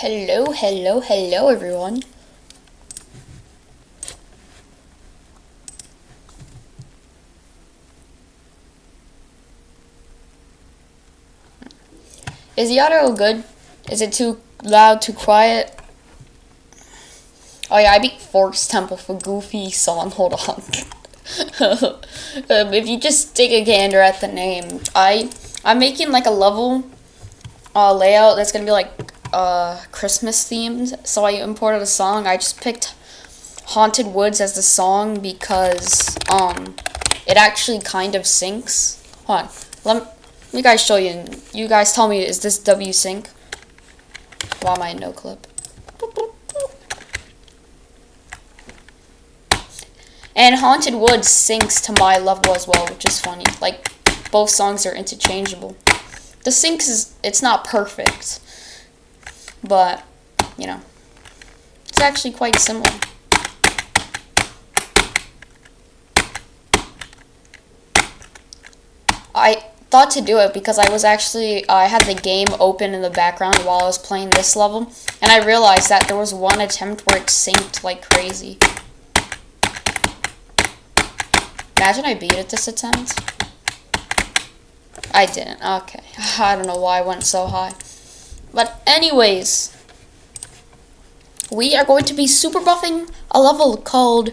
Hello, hello, hello, everyone. Is the audio good? Is it too loud, too quiet? Oh yeah, I beat Forks Temple for Goofy song. Hold on. If you just take a gander at the name, I'm making like a level layout that's gonna be like Christmas themed. So I imported a song. I just picked Haunted Woods as the song because it actually kind of syncs. Hold on. Let me guys show you. You guys tell me, is this W sync? Why am I in no clip? And Haunted Woods syncs to my level as well, which is funny. Like, both songs are interchangeable. The syncs it's not perfect, but, you know, it's actually quite similar. I thought to do it because I had the game open in the background while I was playing this level, and I realized that there was one attempt where it synced like crazy. Imagine I beat it this attempt. I didn't. Okay. I don't know why I went so high. But anyways, we are going to be super buffing a level called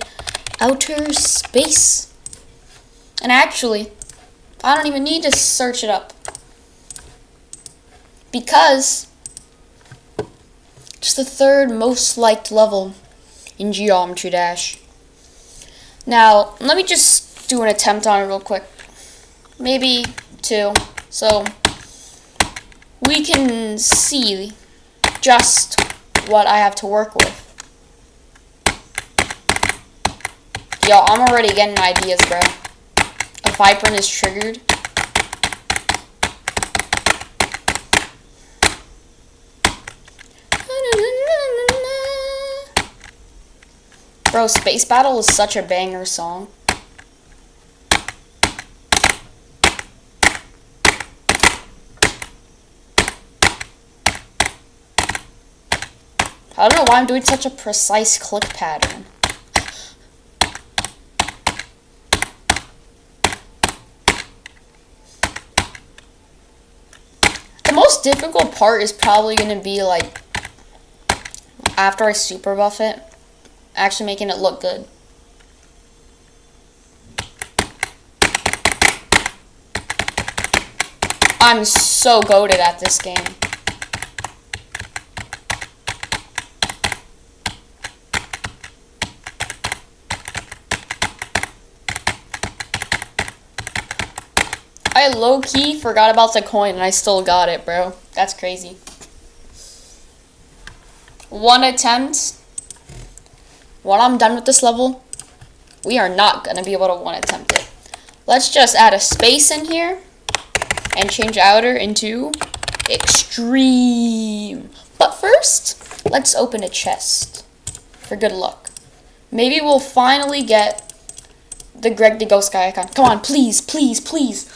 Outerspace. And actually, I don't even need to search it up, because it's the third most liked level in Geometry Dash. Now, let me just do an attempt on it real quick. Maybe two. So we can see just what I have to work with. Yo, I'm already getting ideas, bro. A Vibrant is triggered. Bro, Space Battle is such a banger song. I don't know why I'm doing such a precise click pattern. The most difficult part is probably going to be like after I super buff it, actually making it look good. I'm so goated at this game. I low-key forgot about the coin and I still got it, bro. That's crazy. One attempt. When I'm done with this level, we are not going to be able to one attempt it. Let's just add a space in here and change outer into extreme. But first, let's open a chest for good luck. Maybe we'll finally get the Greg the Ghost Guy icon. Come on, please, please, please.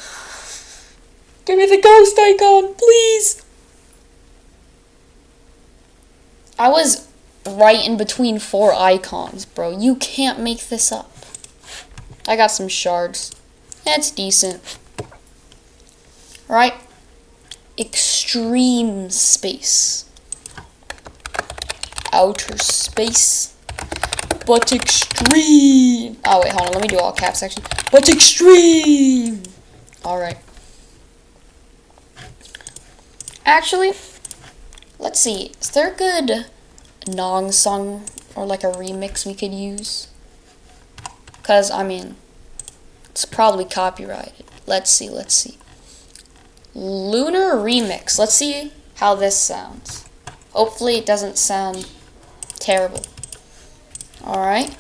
Give me the ghost icon, please. I was right in between 4 icons, bro. You can't make this up. I got some shards. That's decent. Right? Extreme space. Outer space. But extreme. Oh, wait, hold on. Let me do all caps section. But extreme. Alright. Actually, let's see. Is there a good Nong song or like a remix we could use? Because, I mean, it's probably copyrighted. Let's see, let's see. Lunar remix. Let's see how this sounds. Hopefully it doesn't sound terrible. Alright.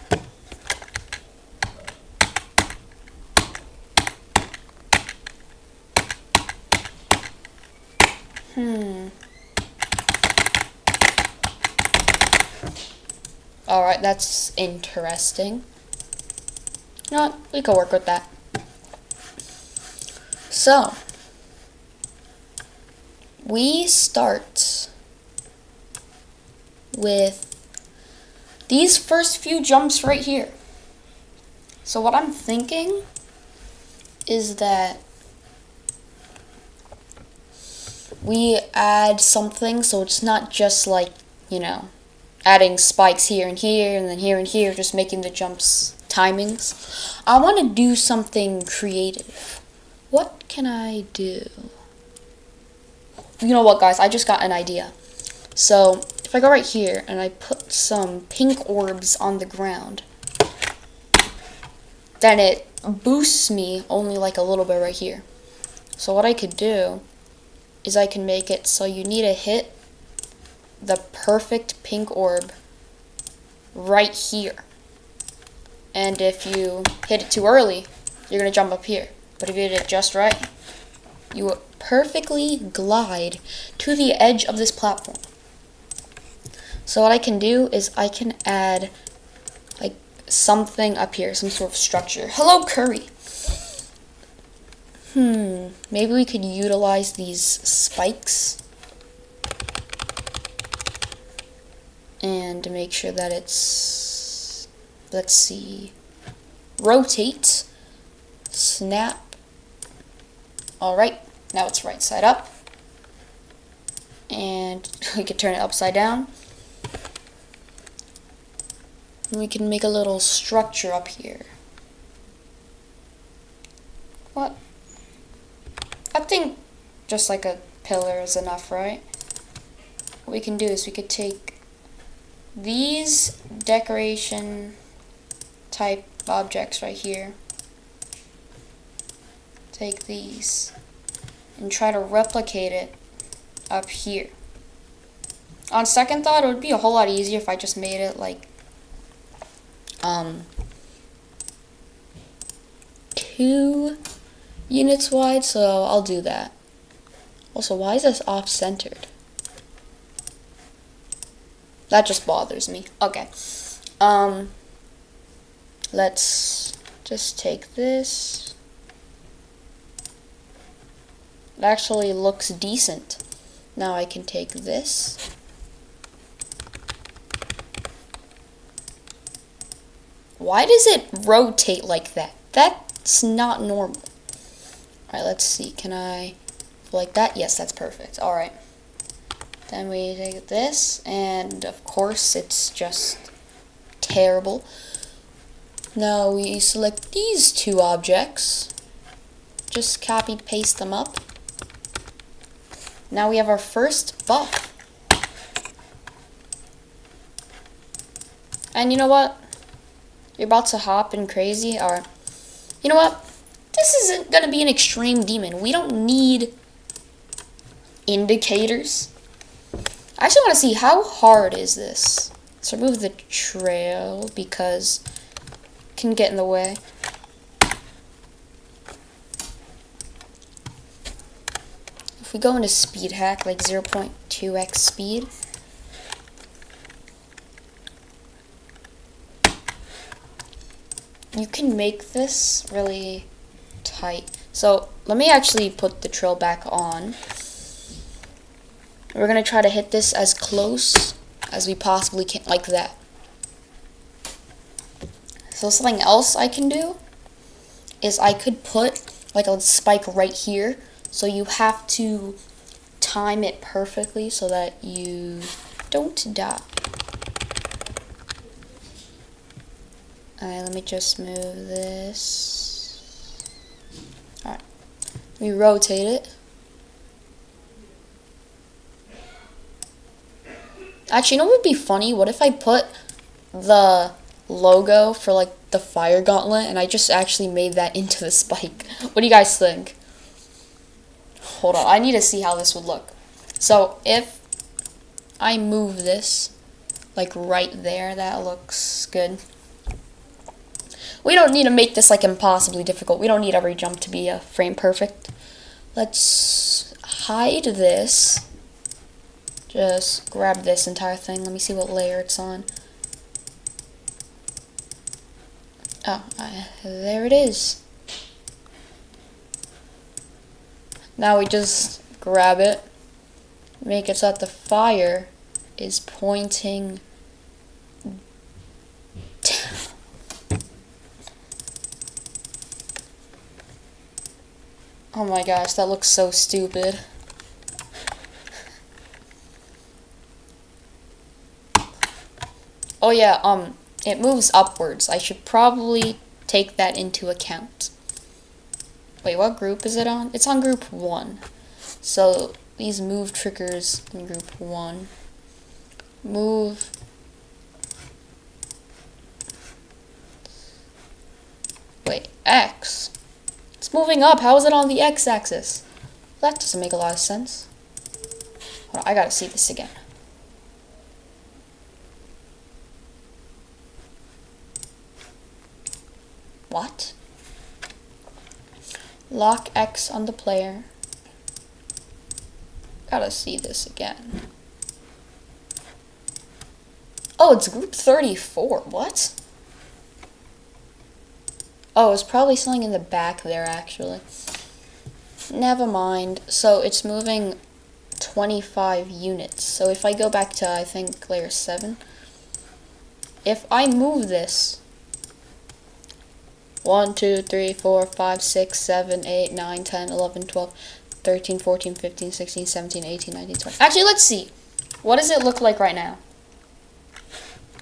Alright, that's interesting. You know what? We can work with that. So, we start with these first few jumps right here. So what I'm thinking is that we add something so it's not just like, you know, adding spikes here and here and then here and here, just making the jumps timings. I want to do something creative. What can I do? You know what, guys? I just got an idea. So if I go right here and I put some pink orbs on the ground, then it boosts me only like a little bit right here. So what I could do is I can make it so you need to hit the perfect pink orb right here. And if you hit it too early, you're going to jump up here. But if you hit it just right, you will perfectly glide to the edge of this platform. So what I can do is I can add like something up here, some sort of structure. Hello, Curry. Maybe we could utilize these spikes and make sure that it's, let's see, rotate, snap. Alright, now it's right side up. And we could turn it upside down. And we can make a little structure up here. What? I think just like a pillar is enough, right? What we can do is we could take these decoration type objects right here. Take these and try to replicate it up here. On second thought, it would be a whole lot easier if I just made it like 2 units wide, so I'll do that. Also, why is this off-centered? That just bothers me. Okay. Let's just take this. It actually looks decent. Now I can take this. Why does it rotate like that? That's not normal. Alright, let's see. Can I like that? Yes, that's perfect. Alright. Then we take this, and of course it's just terrible. Now we select these 2 objects. Just copy paste them up. Now we have our first buff. And you know what? You're about to hop in crazy, or you know what? This isn't gonna be an extreme demon. We don't need indicators. I actually want to see how hard is this. Let's remove the trail because it can get in the way. If we go into speed hack, like 0.2x speed, you can make this really tight. So let me actually put the trail back on. We're going to try to hit this as close as we possibly can, like that. So something else I can do is I could put like a spike right here. So you have to time it perfectly so that you don't die. Alright, let me just move this. Alright, we rotate it. Actually, you know what would be funny? What if I put the logo for like the fire gauntlet and I just actually made that into the spike? What do you guys think? Hold on, I need to see how this would look. So if I move this like right there, that looks good. We don't need to make this like impossibly difficult. We don't need every jump to be frame perfect. Let's hide this. Just grab this entire thing. Let me see what layer it's on. Oh, there it is. Now we just grab it, make it so that the fire is pointing down. Oh my gosh, that looks so stupid. Oh yeah, it moves upwards. I should probably take that into account. Wait, what group is it on? It's on group 1. So these move triggers in group 1. Move. Wait, X. It's moving up. How is it on the X-axis? That doesn't make a lot of sense. Hold on, I gotta see this again. What? Lock X on the player. Gotta see this again. Oh, it's group 34. What? Oh, it's probably something in the back there, actually. Never mind. So it's moving 25 units. So if I go back to, I think, layer 7. If I move this 1, 2, 3, 4, 5, 6, 7, 8, 9, 10, 11, 12, 13, 14, 15, 16, 17, 18, 19, 20. Actually, let's see. What does it look like right now?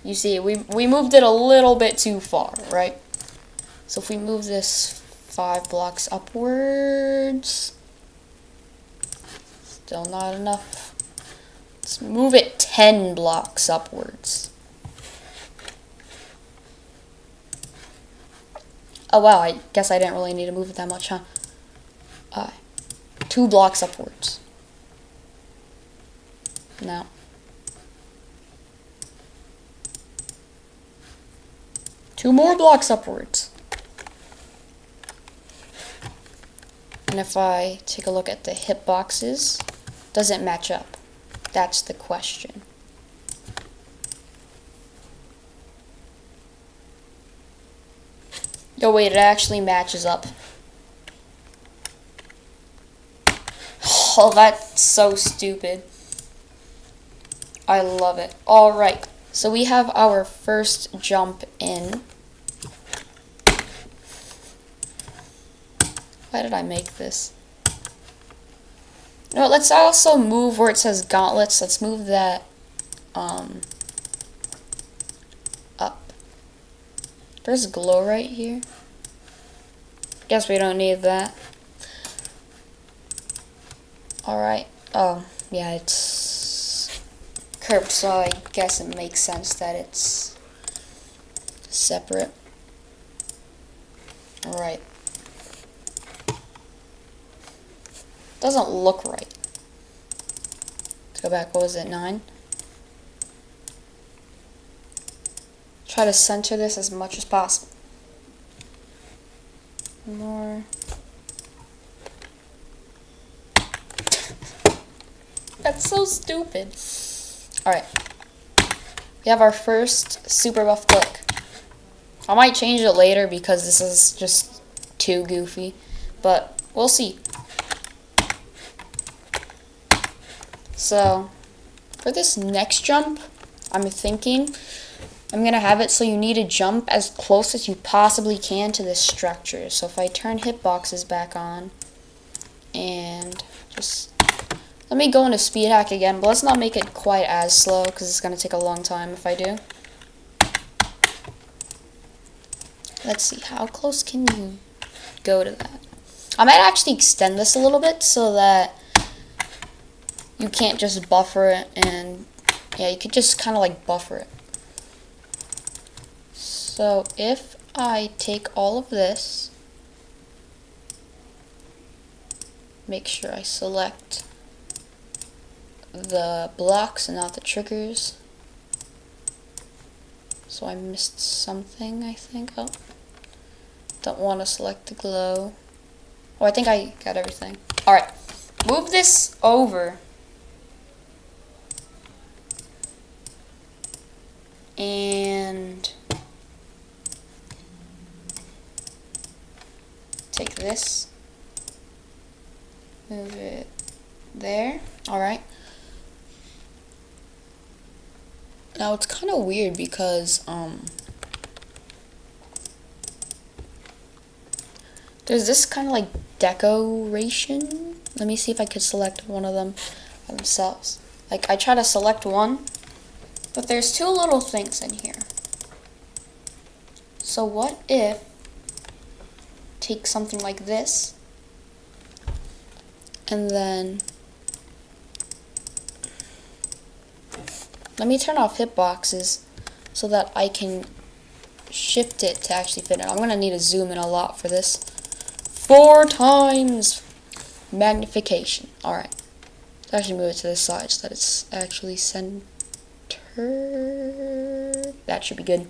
You see, we moved it a little bit too far, right? So if we move this 5 blocks upwards, still not enough. Let's move it 10 blocks upwards. Oh wow, I guess I didn't really need to move it that much, huh? 2 blocks upwards. Now. 2 more blocks upwards. And if I take a look at the hitboxes, does it match up? That's the question. Yo, wait, it actually matches up. Oh, that's so stupid. I love it. Alright, so we have our first jump in. Why did I make this? No, let's also move where it says gauntlets. Let's move that up. There's glow right here. Guess we don't need that. Alright. Oh, yeah, it's curved, so I guess it makes sense that it's separate. Alright. Doesn't look right. Let's go back. What was it? 9? Try to center this as much as possible. More. That's so stupid. Alright. We have our first super buff click. I might change it later because this is just too goofy. But we'll see. So, for this next jump, I'm thinking I'm going to have it so you need to jump as close as you possibly can to this structure. So if I turn hitboxes back on, and just, let me go into speed hack again, but let's not make it quite as slow because it's going to take a long time if I do. Let's see, how close can you go to that? I might actually extend this a little bit so that you can't just buffer it, and yeah, you could just kind of like buffer it. So if I take all of this, make sure I select the blocks and not the triggers. So I missed something, I think. Oh, don't want to select the glow. Oh, I think I got everything. Alright, move this over. And take this, move it there. Alright. Now it's kind of weird because there's this kind of like decoration. Let me see if I could select one of them themselves. Like I try to select one, but there's two little things in here. So what if take something like this and then let me turn off hitboxes so that I can shift it to actually fit it. I'm gonna need to zoom in a lot for this. 4 times magnification. Alright. Let's actually move it to this side so that it's actually centered. That should be good.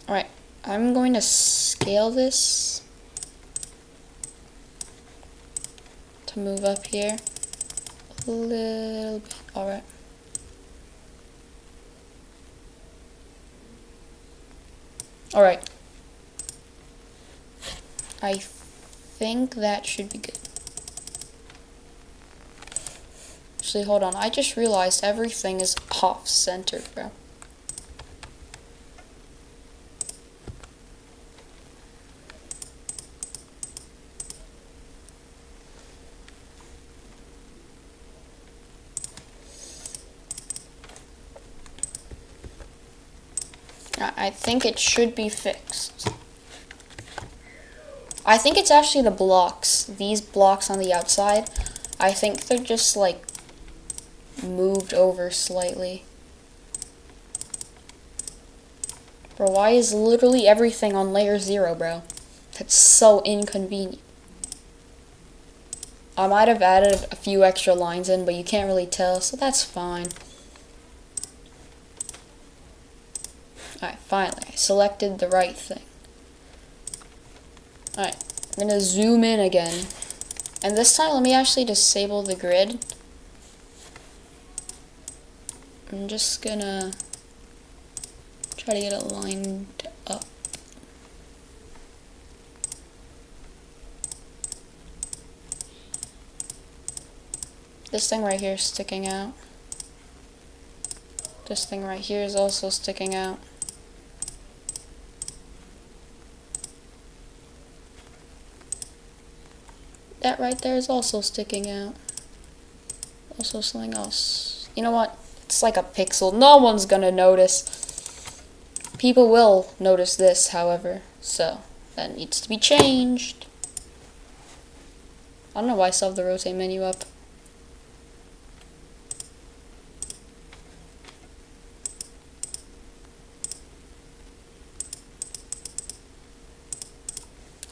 Alright. I'm going to scale this to move up here a little bit. Alright. Alright. I think that should be good. Actually, hold on. I just realized everything is off-centered, bro. I think it should be fixed. I think it's actually the blocks. These blocks on the outside, I think they're just like moved over slightly. Bro, why is literally everything on layer 0, bro? That's so inconvenient. I might have added a few extra lines in, but you can't really tell, so that's fine. Alright, finally, I selected the right thing. Alright, I'm gonna zoom in again. And this time, let me actually disable the grid. I'm just gonna try to get it lined up. This thing right here is sticking out. This thing right here is also sticking out. That right there is also sticking out. Also something else. You know what? It's like a pixel. No one's gonna notice. People will notice this, however. So, that needs to be changed. I don't know why I still have the rotate menu up.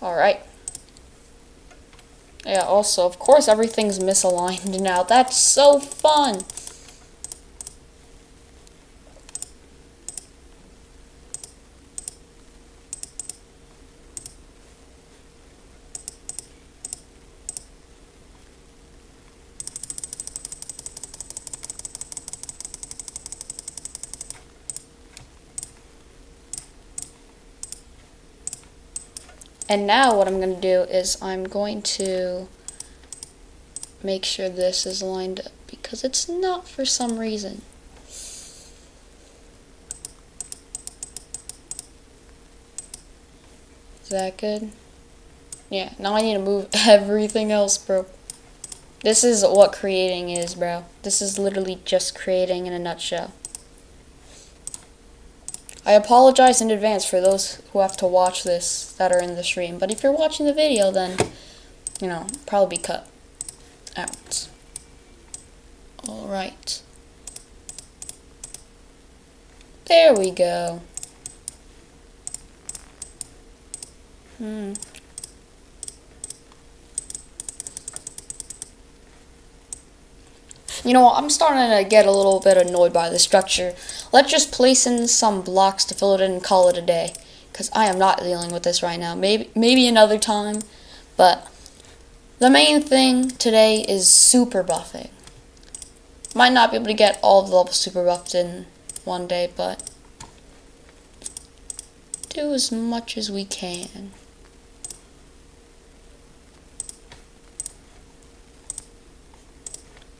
Alright. Yeah, also, of course, everything's misaligned now. That's so fun! And now what I'm going to do is I'm going to make sure this is lined up because it's not for some reason. Is that good? Yeah, now I need to move everything else, bro. This is what creating is, bro. This is literally just creating in a nutshell. I apologize in advance for those who have to watch this that are in the stream. But if you're watching the video, then, you know, probably be cut out. Alright. There we go. You know what, I'm starting to get a little bit annoyed by the structure. Let's just place in some blocks to fill it in and call it a day. Because I am not dealing with this right now. Maybe another time. But the main thing today is super buffing. Might not be able to get all of the levels super buffed in one day, but do as much as we can.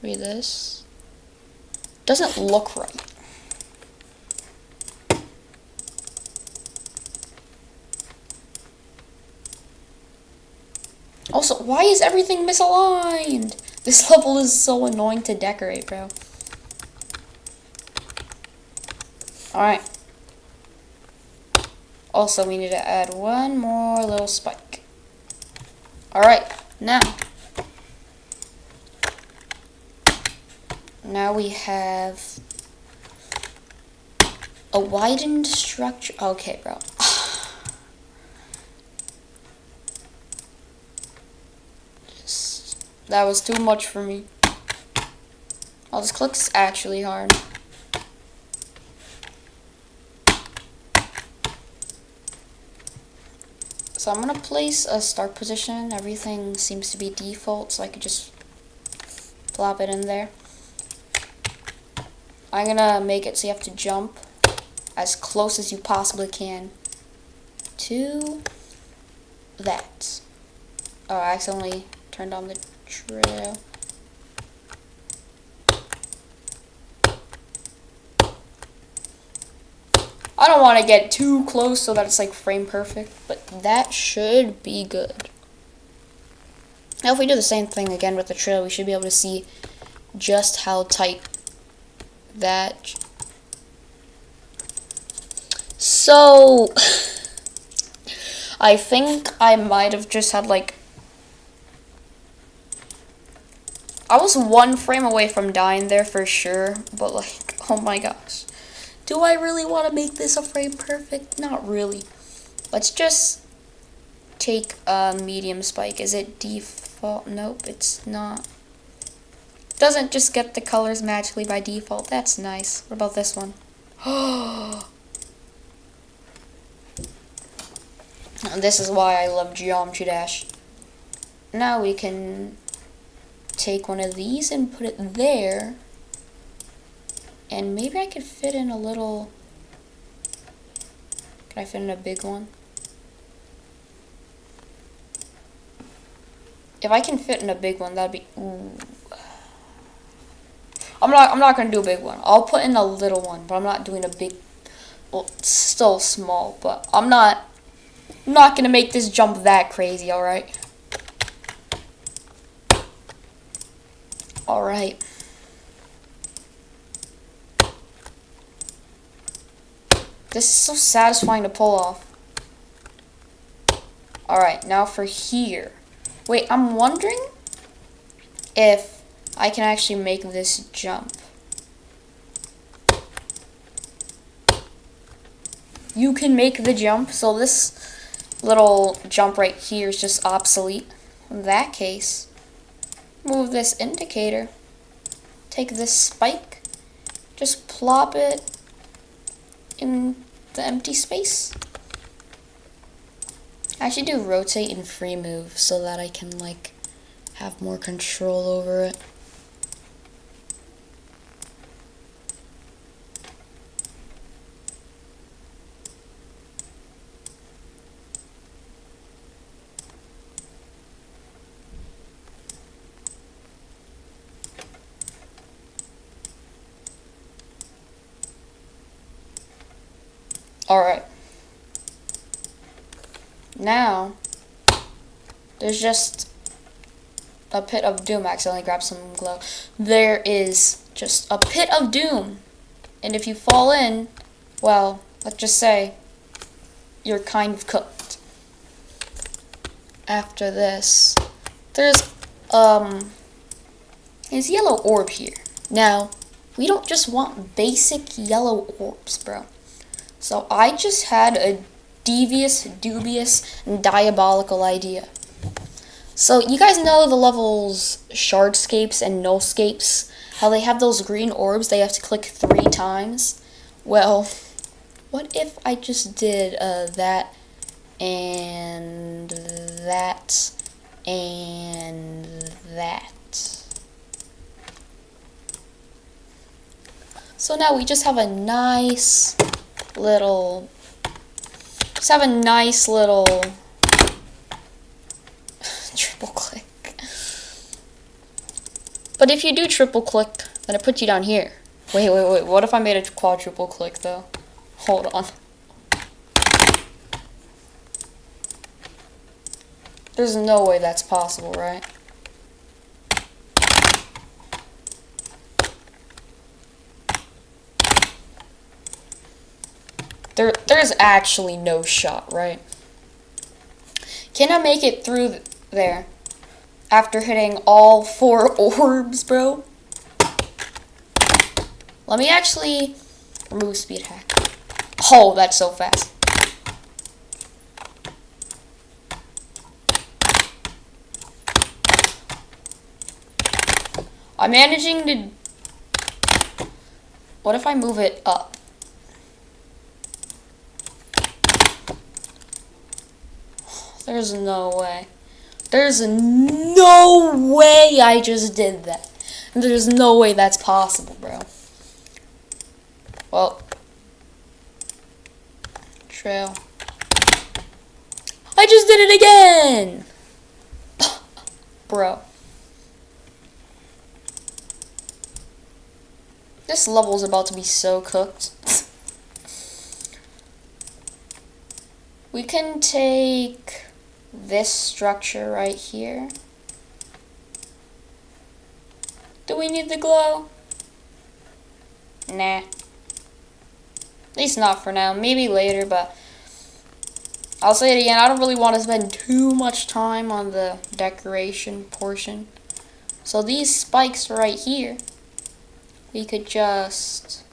Read this. doesn't look right. Also, why is everything misaligned? This level is so annoying to decorate, bro. Alright. Also, we need to add one more little spike. Alright, now we have a widened structure. Okay, bro. That was too much for me. Oh, this click's actually hard. So I'm gonna place a start position. Everything seems to be default, so I could just plop it in there. I'm gonna make it so you have to jump as close as you possibly can to that. Oh, I accidentally turned on the trail. I don't want to get too close so that it's like frame perfect, but that should be good. Now if we do the same thing again with the trail, we should be able to see just how tight that. So I think I might have just had like, I was one frame away from dying there for sure, but like, oh my gosh. Do I really want to make this a frame perfect? Not really. Let's just take a medium spike. Is it default? Nope, it's not. Doesn't just get the colors magically by default. That's nice. What about this one? This is why I love Geometry Dash. Now we can take one of these and put it there. And maybe I could fit in a little. Can I fit in a big one? If I can fit in a big one, that'd be. Ooh. I'm not gonna do a big one. I'll put in a little one, but I'm not doing a big. Well, it's still small, but I'm not gonna make this jump that crazy. All right. All right. This is so satisfying to pull off. Alright, now for here. Wait, I'm wondering if I can actually make this jump. You can make the jump, so this little jump right here is just obsolete. In that case, move this indicator, take this spike, just plop it in the empty space. I should do rotate and free move so that I can like have more control over it. Alright. Now, there's just a pit of doom. I accidentally grabbed some glow. There is just a pit of doom. And if you fall in, well, let's just say you're kind of cooked. After this, there's yellow orb here. Now, we don't just want basic yellow orbs, bro. So I just had a devious, dubious, and diabolical idea. So you guys know the levels Shardscapes and No-scapes, how they have those green orbs they have to click 3 times? Well, what if I just did that and that and that? So now we just have a nice little, triple click. But if you do triple click, then it puts you down here. Wait. What if I made a quadruple click, though? Hold on. There's no way that's possible, right? There's actually no shot, right? Can I make it through there after hitting all 4 orbs, bro? Let me actually remove speed hack. Oh, that's so fast. I'm managing to... What if I move it up? There's no way. There's no way I just did that. There's no way that's possible, bro. Well. Trail. I just did it again! Bro. This level is about to be so cooked. We can take this structure right here. Do we need the glow? Nah. At least not for now. Maybe later, but I'll say it again. I don't really want to spend too much time on the decoration portion. So these spikes right here, we could just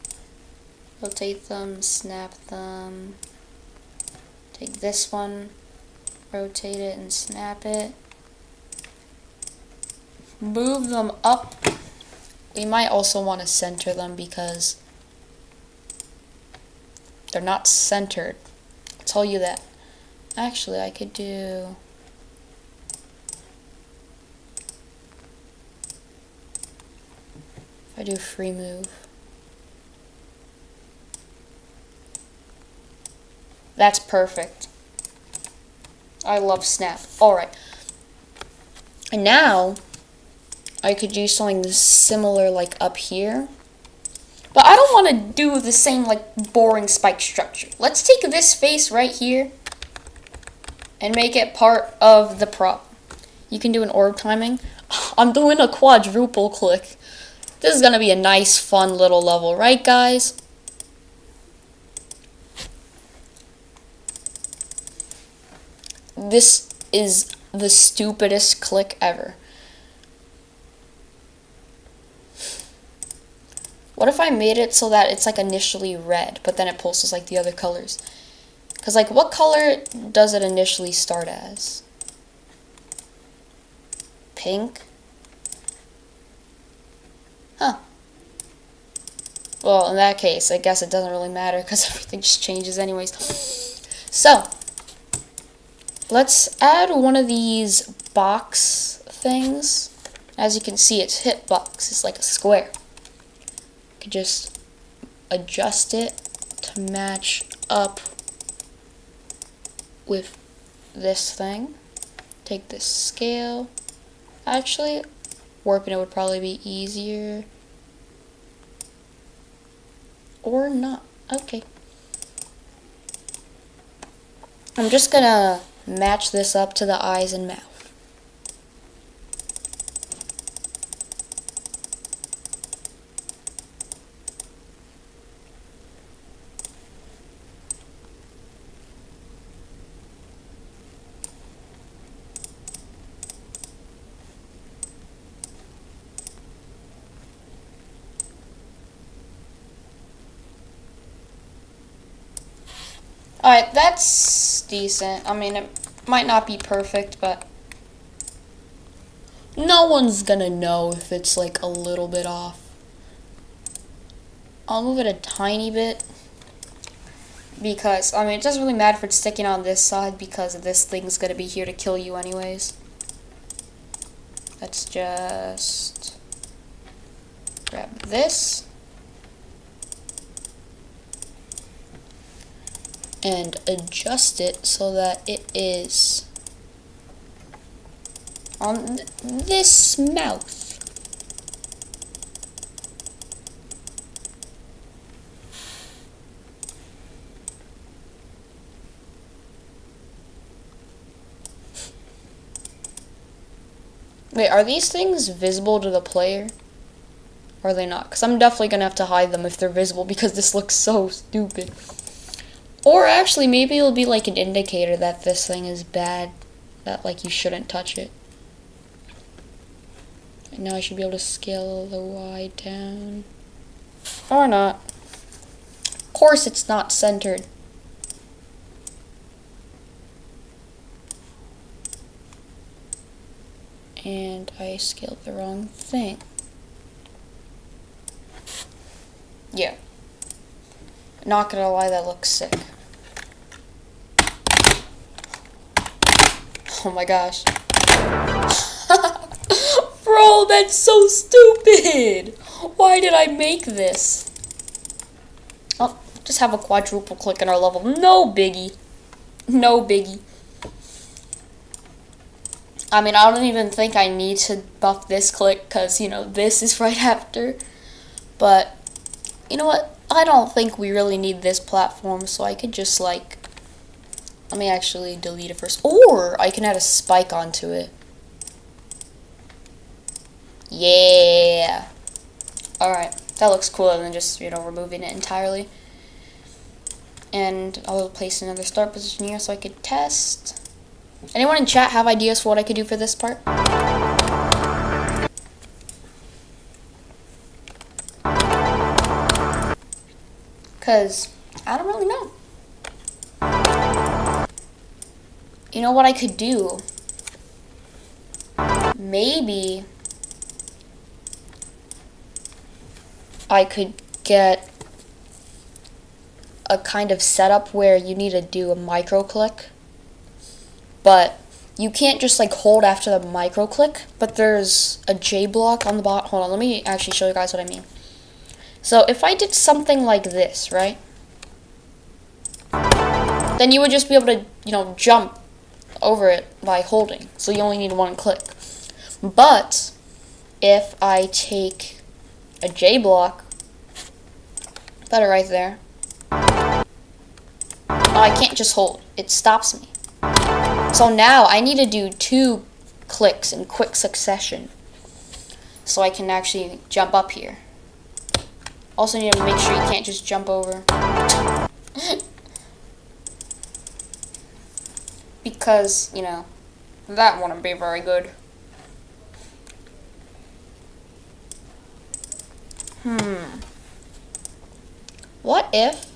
rotate them, snap them. Take this one, rotate it and snap it. Move them up. We might also want to center them because they're not centered. I'll tell you that. Actually, I could do... If I do free move. That's perfect. I love snap. Alright. And now, I could do something similar like up here. But I don't want to do the same like boring spike structure. Let's take this face right here and make it part of the prop. You can do an orb timing. I'm doing a quadruple click. This is going to be a nice, fun little level, right, guys? This is the stupidest click ever. What if I made it so that it's like initially red, but then it pulses like the other colors? Because like what color does it initially start as? Pink? Huh. Well, in that case, I guess it doesn't really matter because everything just changes anyways. So, let's add one of these box things. As you can see, it's hitbox. It's like a square. You can just adjust it to match up with this thing. Take this scale. Actually, warping it would probably be easier. Or not. Okay. I'm just gonna match this up to the eyes and mouth. Alright, that's decent. I mean, it might not be perfect, but no one's gonna know if it's like a little bit off. I'll move it a tiny bit because, I mean, it doesn't really matter if it's sticking on this side because this thing's gonna be here to kill you anyways. Let's just grab this. And adjust it so that it is on this mouth. Wait, are these things visible to the player? Or are they not? Because I'm definitely going to have to hide them if they're visible because this looks so stupid. Or actually, maybe it'll be like an indicator that this thing is bad. That, like, you shouldn't touch it. And now I should be able to scale the Y down. Or not. Of course it's not centered. And I scaled the wrong thing. Yeah. Not gonna lie, that looks sick. Oh my gosh. Bro, that's so stupid! Why did I make this? Oh, just have a quadruple click in our level. No biggie. No biggie. I mean, I don't even think I need to buff this click because, you know, this is right after. But, you know what? I don't think we really need this platform, so I could just, like, let me actually delete it first. Or I can add a spike onto it. Yeah. Alright, that looks cooler than just, you know, removing it entirely. And I'll place another start position here so I could test. Anyone in chat have ideas for what I could do for this part? Because I don't really know. You know what I could do? Maybe I could get a kind of setup where you need to do a micro click. But you can't just like hold after the micro click, but there's a J block on the bottom. Hold on, let me actually show you guys what I mean. So if I did something like this, right? Then you would just be able to, you know, jump over it by holding. So you only need one click. But if I take a J block, put it right there. Oh, I can't just hold. It stops me. So now I need to do 2 clicks in quick succession so I can actually jump up here. Also need to make sure you can't just jump over. Because, you know, that wouldn't be very good. What if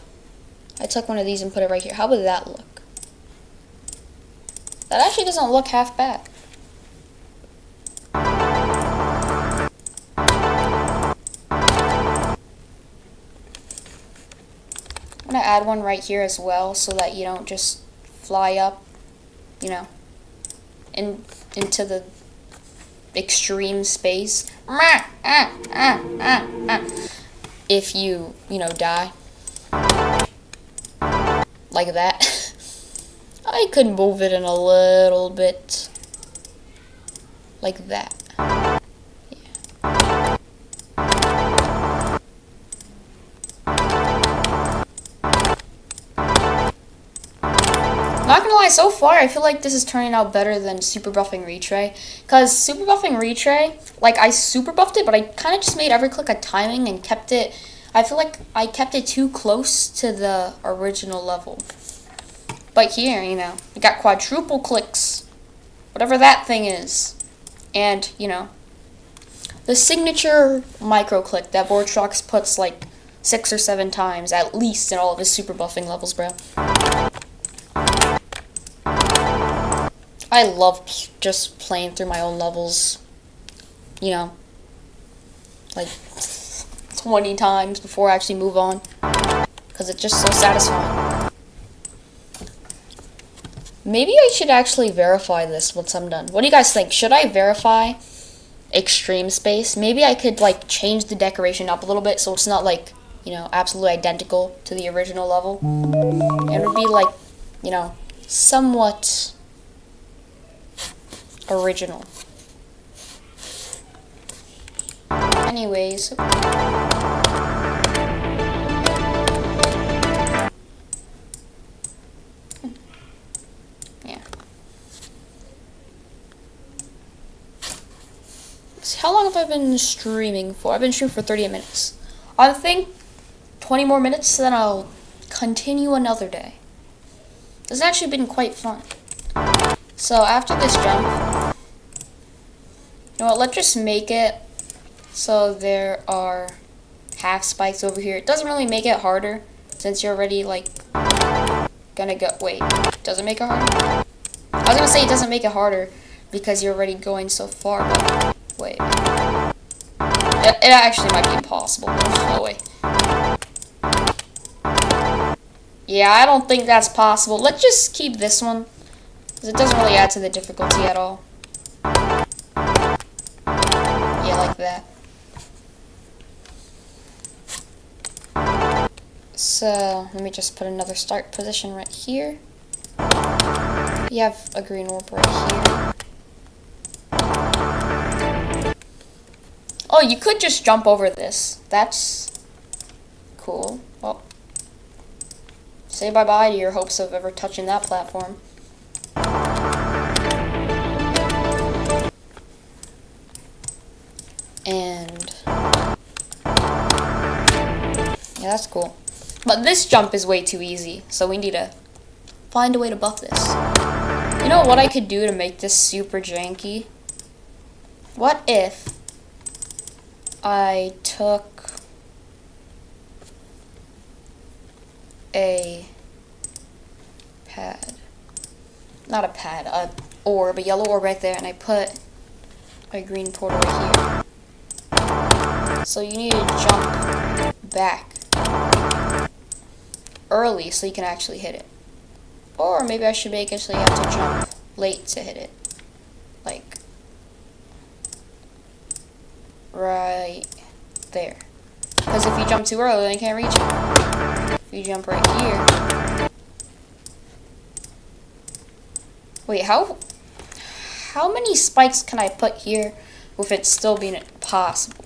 I took one of these and put it right here? How would that look? That actually doesn't look half bad. I'm gonna add one right here as well so that you don't just fly up, you know, into the extreme space. If you know, die. Like that. I could move it in a little bit. Like that. Yeah. Not gonna lie, so far I feel like this is turning out better than Superbuffing Retray. Because Superbuffing Retray, like I super buffed it, but I kind of just made every click a timing and kept it. I feel like I kept it too close to the original level. But here, you know, you got quadruple clicks, whatever that thing is. And, you know, the signature micro click that Vortrox puts like 6 or 7 times at least in all of his super buffing levels, bro. I love just playing through my own levels, you know, like 20 times before I actually move on. Because it's just so satisfying. Maybe I should actually verify this once I'm done. What do you guys think? Should I verify extreme space? Maybe I could like change the decoration up a little bit so it's not like, you know, absolutely identical to the original level. And it would be like, you know, somewhat original. Anyways. How long have I been streaming for? I've been streaming for 38 minutes. I think 20 more minutes, then I'll continue another day. This has actually been quite fun. So after this jump, you know what, let's just make it so there are half spikes over here. It doesn't really make it harder since you're already like gonna go. Wait, does it make it harder? I was gonna say it doesn't make it harder because you're already going so far, but wait. It actually might be impossible. No way. Yeah, I don't think that's possible. Let's just keep this one, because it doesn't really add to the difficulty at all. Yeah, like that. So, let me just put another start position right here. You have a green orb right here. Oh, you could just jump over this. That's cool. Well, say bye-bye to your hopes of ever touching that platform. And yeah, that's cool. But this jump is way too easy, so we need to find a way to buff this. You know what I could do to make this super janky? What if I took a pad, not a pad, a orb, a yellow orb right there, and I put a green portal right here. So you need to jump back early so you can actually hit it. Or maybe I should make it so you have to jump late to hit it. Like right there. Because if you jump too early, then you can't reach it. If you jump right here. Wait, how many spikes can I put here with it still being possible?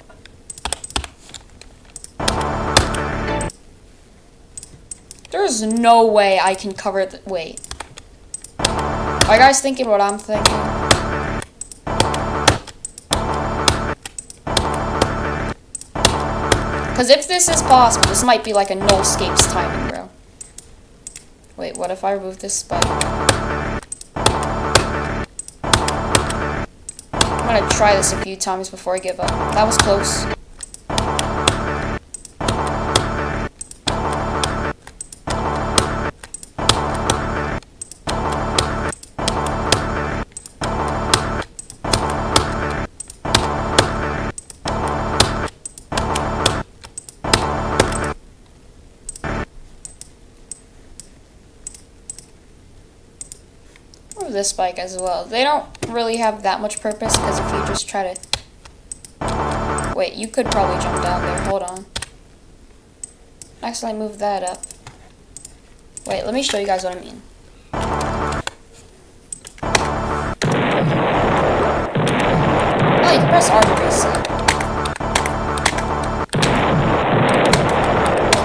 There's no way I can cover the. Wait. Are you guys thinking what I'm thinking? Because if this is possible, this might be like a no escapes timing, bro. Wait, what if I remove this spike? I'm gonna try this a few times before I give up. That was close. This spike as well. They don't really have that much purpose because if you just try to. Wait, you could probably jump down there. Hold on. Actually, move that up. Wait, let me show you guys what I mean. Oh, you can press R to reset.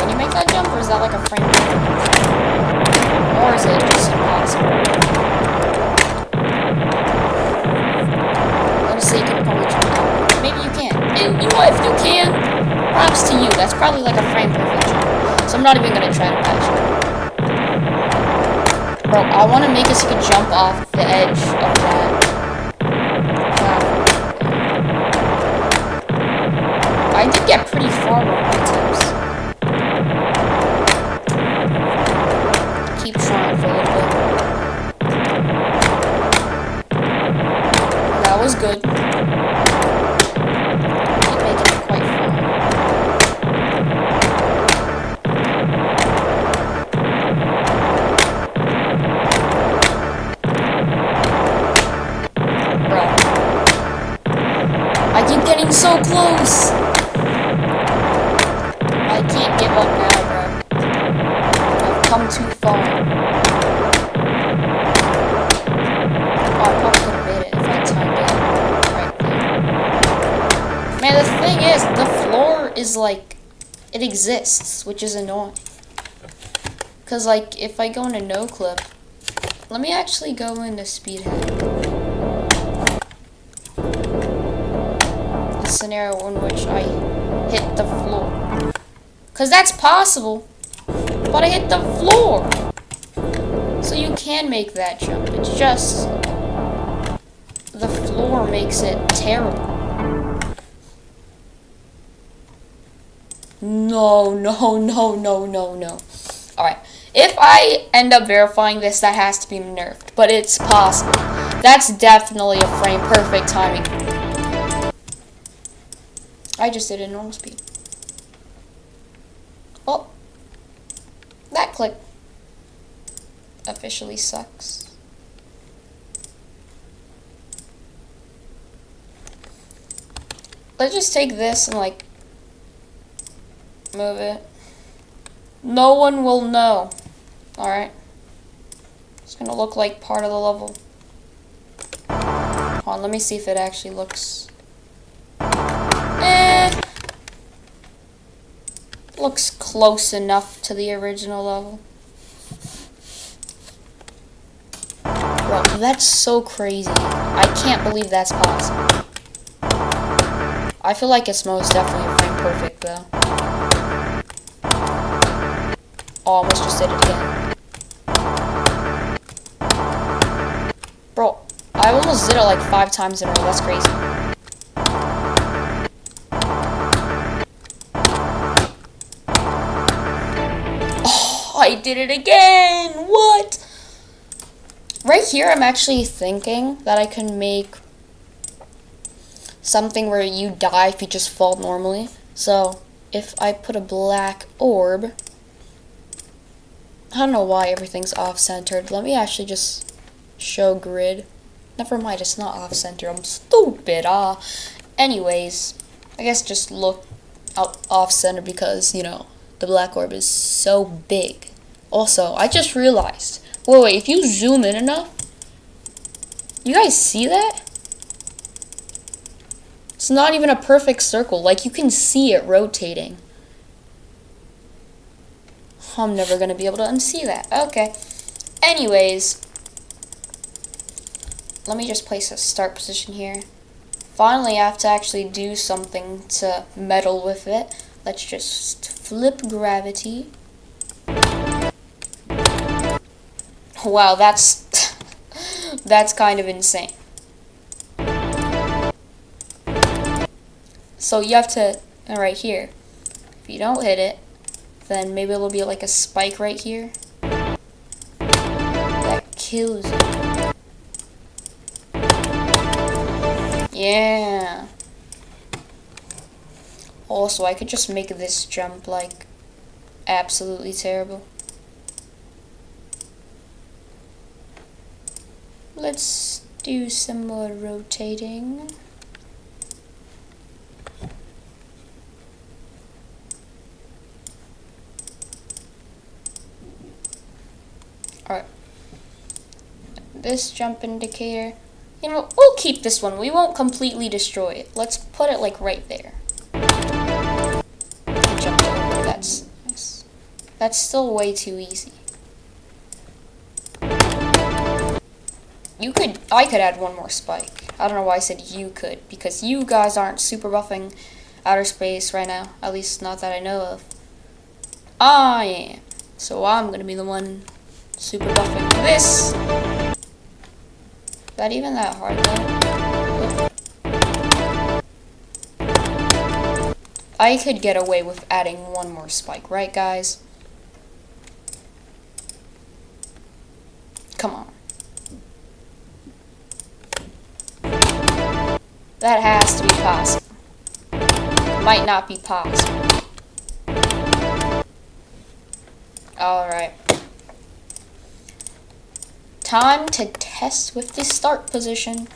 Can you make that jump, or is that like a frame? Or is it just impossible? Honestly, you could probably jump down. Maybe you can. And you know what? If you can, props to you. That's probably like a frame perfect jump. So I'm not even gonna try to patch it. Bro, I want to make it so you can jump off the edge of that. I did get pretty far with my tips. Keep trying for a little bit. That was good. Keep making it quite far. Bro. I keep getting so close. I can't give up now, bro. I've come too far. Oh, I probably could have made it if I timed it right there. Man, the thing is, the floor is like, it exists, which is annoying. Because, like, if I go into no clip, let me actually go into speedhead. scenario in which I hit the floor. Because that's possible. But I hit the floor. So you can make that jump. It's just the floor makes it terrible. No. Alright. If I end up verifying this, that has to be nerfed. But it's possible. That's definitely a frame perfect timing. I just did it in normal speed. Well, that click officially sucks. Let's just take this and like move it. No one will know. Alright. It's gonna look like part of the level. Hold on, let me see if it actually looks. Looks close enough to the original level. Bro, that's so crazy. I can't believe that's possible. I feel like it's most definitely frame perfect though. Oh, almost just did it again. Bro, I almost did it like 5 times in a row. That's crazy. Oh, I did it again! What? Right here, I'm actually thinking that I can make something where you die if you just fall normally. So, if I put a black orb, I don't know why everything's off-centered. Let me actually just show grid. Never mind, it's not off-centered. I'm stupid. Anyways, I guess just look off-center because, you know, the black orb is so big. Also, I just realized. Wait, if you zoom in enough, you guys see that? It's not even a perfect circle. Like, you can see it rotating. I'm never going to be able to unsee that. Okay. Anyways, let me just place a start position here. Finally, I have to actually do something to meddle with it. Let's just flip gravity. Wow, that's that's kind of insane. So you have to, right here, if you don't hit it, then maybe it'll be like a spike right here. That kills you. Yeah. Also, I could just make this jump like absolutely terrible. Let's do some more rotating. Alright. This jump indicator. You know, we'll keep this one. We won't completely destroy it. Let's put it like right there. Jump over. That's nice. That's still way too easy. I could add one more spike. I don't know why I said you could, because you guys aren't super buffing outer space right now. At least not that I know of. I am. So I'm gonna be the one super buffing this. That even that hard though? I could get away with adding one more spike, right guys? Come on. That has to be possible. Might not be possible. Alright. Time to test with the start position.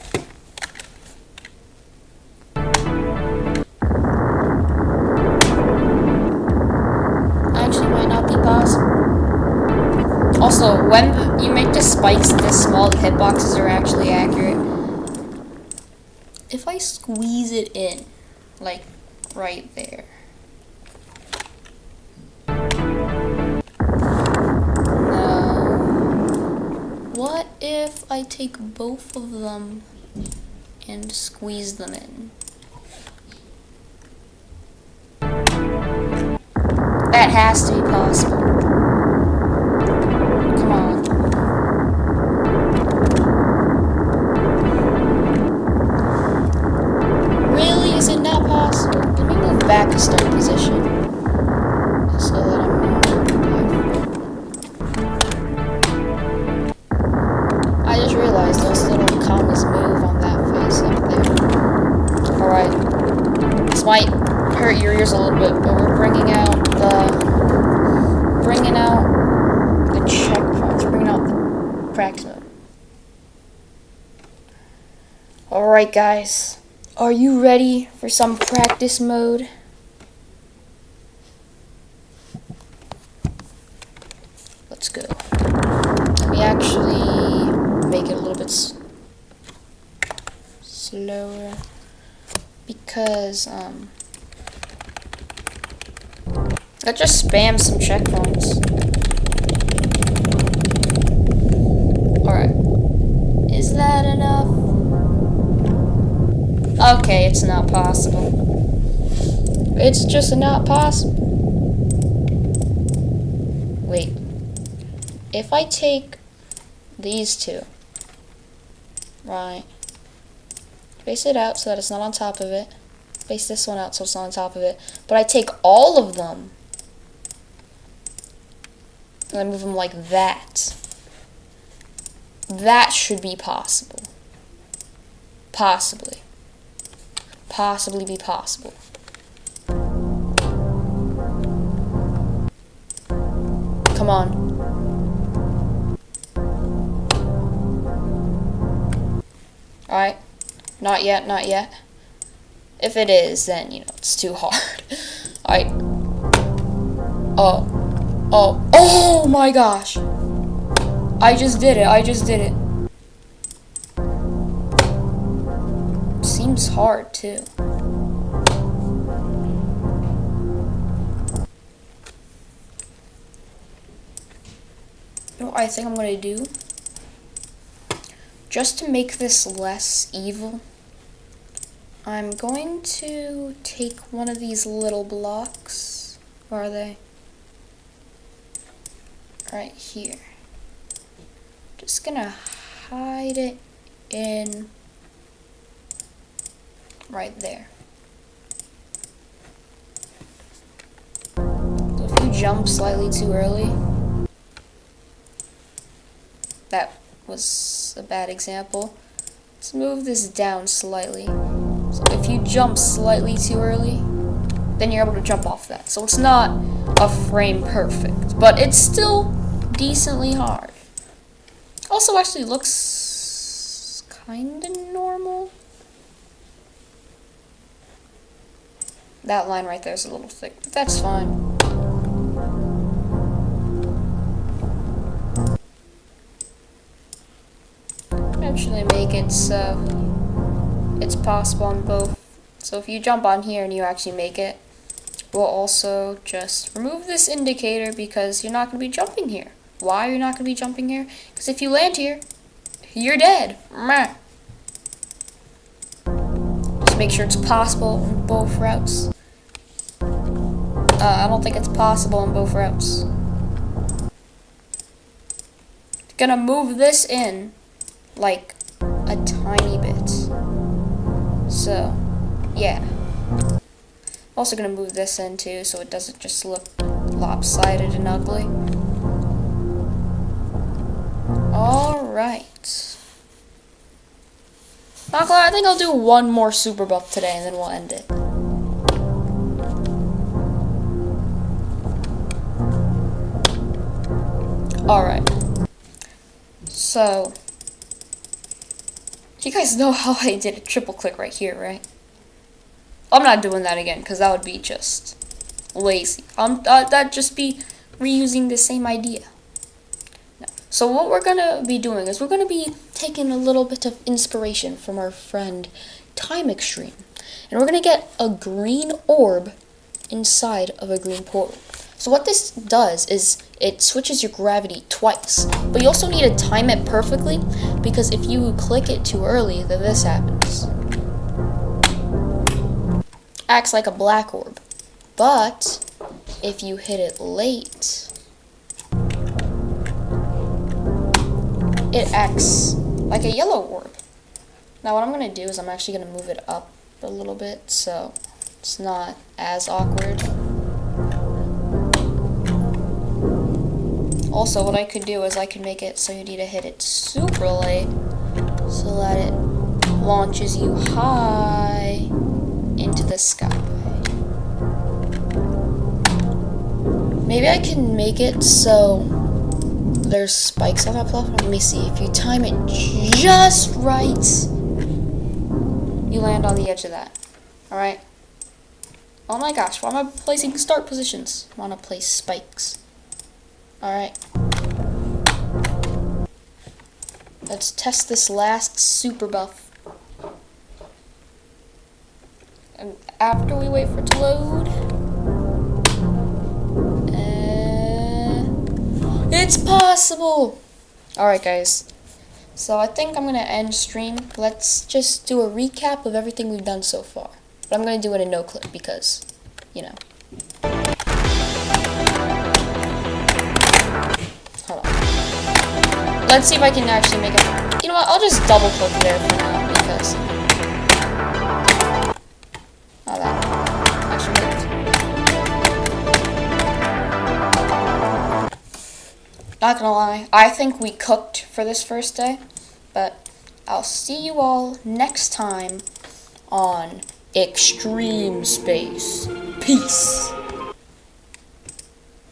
Actually, might not be possible. Also, when you make the spikes this small, the hitboxes are actually accurate. If I squeeze it in, like right there. What if I take both of them and squeeze them in? That has to be possible. Come on. Really? Is it not possible? Let me move back to start position. So that I'm not I just realized those little commas move on that face up there. Alright. This might hurt your ears a little bit, but we're bringing out the checkpoints, bringing out the practice mode. Alright guys, are you ready for some practice mode? Let's go. Let me actually make it a little bit slower because I just spam some checkpoints. Alright. Is that enough? Okay, it's not possible. It's just not possible. Wait. If I take these two, right, face it out so that it's not on top of it, face this one out so it's not on top of it, but I take all of them, and I move them like that. That should be possible. Possibly. Possibly be possible. Come on. Alright. Not yet, not yet. If it is, then, you know, it's too hard. Alright. Oh my gosh. I just did it. Seems hard, too. You know what I think I'm gonna do? Just to make this less evil, I'm going to take one of these little blocks. Where are they? Right here. Just gonna hide it in right there. So if you jump slightly too early, that was a bad example. Let's move this down slightly. So if you jump slightly too early, then you're able to jump off that. So it's not a frame perfect, but it's still decently hard. Also actually looks kinda normal. That line right there is a little thick, but that's fine. Actually make it so it's possible on both. So if you jump on here and you actually make it, we'll also just remove this indicator because you're not going to be jumping here. Why are you not going to be jumping here? Because if you land here, you're dead. Just make sure it's possible on both routes. I don't think it's possible on both routes. Gonna move this in like a tiny bit. So, yeah. Also gonna move this in too so it doesn't just look lopsided and ugly. Alright. I think I'll do one more super buff today and then we'll end it. Alright. So, you guys know how I did a triple click right here, right? I'm not doing that again because that would be just lazy. That'd just be reusing the same idea. No. So what we're gonna be doing is we're gonna be taking a little bit of inspiration from our friend Time Extreme, and we're gonna get a green orb inside of a green portal. So what this does is it switches your gravity twice, but you also need to time it perfectly because if you click it too early, then this happens. Acts like a black orb, but if you hit it late, it acts like a yellow orb. Now what I'm going to do is I'm actually going to move it up a little bit so it's not as awkward. Also, what I could do is I could make it so you need to hit it super late so that it launches you high into the sky. Maybe I can make it so there's spikes on that platform. Let me see. If you time it just right, you land on the edge of that. Alright? Oh my gosh, why am I placing start positions? I want to place spikes. Alright. Let's test this last super buff. And after we wait for it to load, it's possible! Alright guys, so I think I'm going to end stream. Let's just do a recap of everything we've done so far. But I'm going to do it in no clip because, you know. Hold on. Let's see if I can actually make it. You know what, I'll just double click there for now because... Oh, that actually worked. Not gonna lie, I think we cooked for this first day, but I'll see you all next time on Extreme Space. Peace.